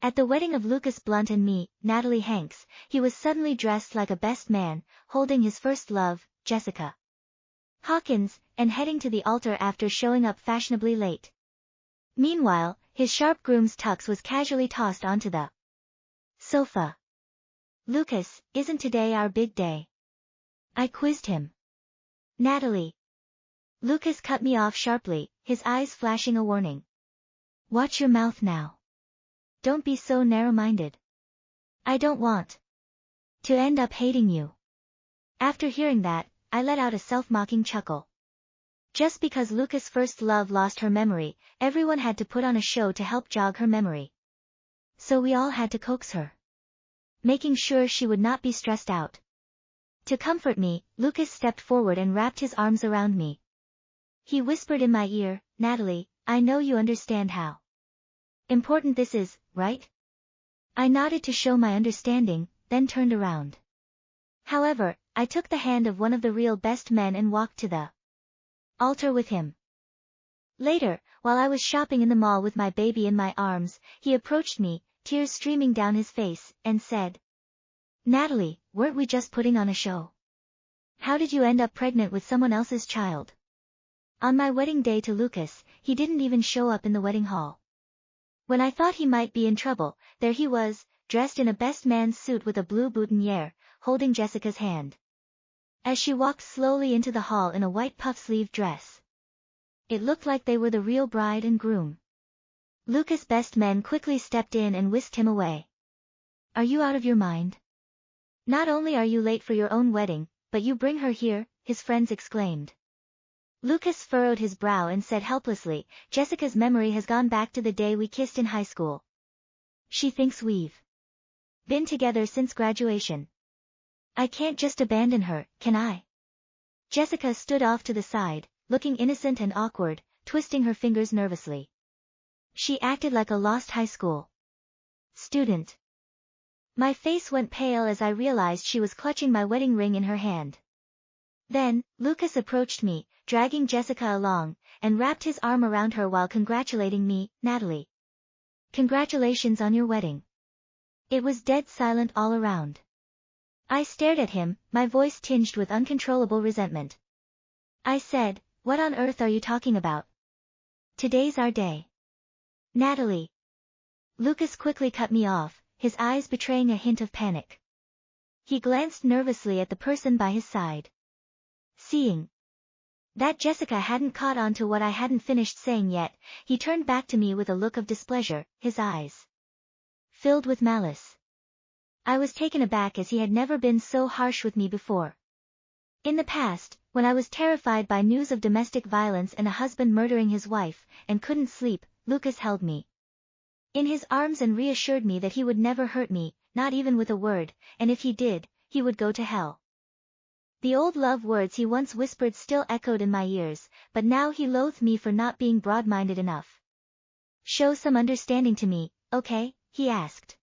At the wedding of Lucas Blunt and me, Natalie Hanks, he was suddenly dressed like a best man, holding his first love, Jessica Hawkins, and heading to the altar after showing up fashionably late. Meanwhile, his sharp groom's tux was casually tossed onto the sofa. "Lucas, isn't today our big day?" I quizzed him. "Natalie." Lucas cut me off sharply, his eyes flashing a warning. "Watch your mouth now. Don't be so narrow-minded. I don't want to end up hating you." After hearing that, I let out a self-mocking chuckle. Just because Lucas' first love lost her memory, everyone had to put on a show to help jog her memory. So we all had to coax her, making sure she would not be stressed out. To comfort me, Lucas stepped forward and wrapped his arms around me. He whispered in my ear, "Natalie, I know you understand how important this is, right?" I nodded to show my understanding, then turned around. However, I took the hand of one of the real best men and walked to the altar with him. Later, while I was shopping in the mall with my baby in my arms, he approached me, tears streaming down his face, and said, "Natalie, weren't we just putting on a show? How did you end up pregnant with someone else's child?" On my wedding day to Lucas, he didn't even show up in the wedding hall. When I thought he might be in trouble, there he was, dressed in a best man's suit with a blue boutonniere, holding Jessica's hand as she walked slowly into the hall in a white puff-sleeve dress. It looked like they were the real bride and groom. Lucas' best men quickly stepped in and whisked him away. "Are you out of your mind? Not only are you late for your own wedding, but you bring her here," his friends exclaimed. Lucas furrowed his brow and said helplessly, "Jessica's memory has gone back to the day we kissed in high school. She thinks we've been together since graduation. I can't just abandon her, can I?" Jessica stood off to the side, looking innocent and awkward, twisting her fingers nervously. She acted like a lost high school student. My face went pale as I realized she was clutching my wedding ring in her hand. Then, Lucas approached me, dragging Jessica along, and wrapped his arm around her while congratulating me, "Natalie, congratulations on your wedding." It was dead silent all around. I stared at him, my voice tinged with uncontrollable resentment. I said, "What on earth are you talking about? Today's our day, Natalie." Lucas quickly cut me off, his eyes betraying a hint of panic. He glanced nervously at the person by his side. Seeing that Jessica hadn't caught on to what I hadn't finished saying yet, he turned back to me with a look of displeasure, his eyes filled with malice. I was taken aback as he had never been so harsh with me before. In the past, when I was terrified by news of domestic violence and a husband murdering his wife, and couldn't sleep, Lucas held me in his arms and reassured me that he would never hurt me, not even with a word, and if he did, he would go to hell. The old love words he once whispered still echoed in my ears, but now he loathed me for not being broad-minded enough. "Show some understanding to me, okay?" he asked.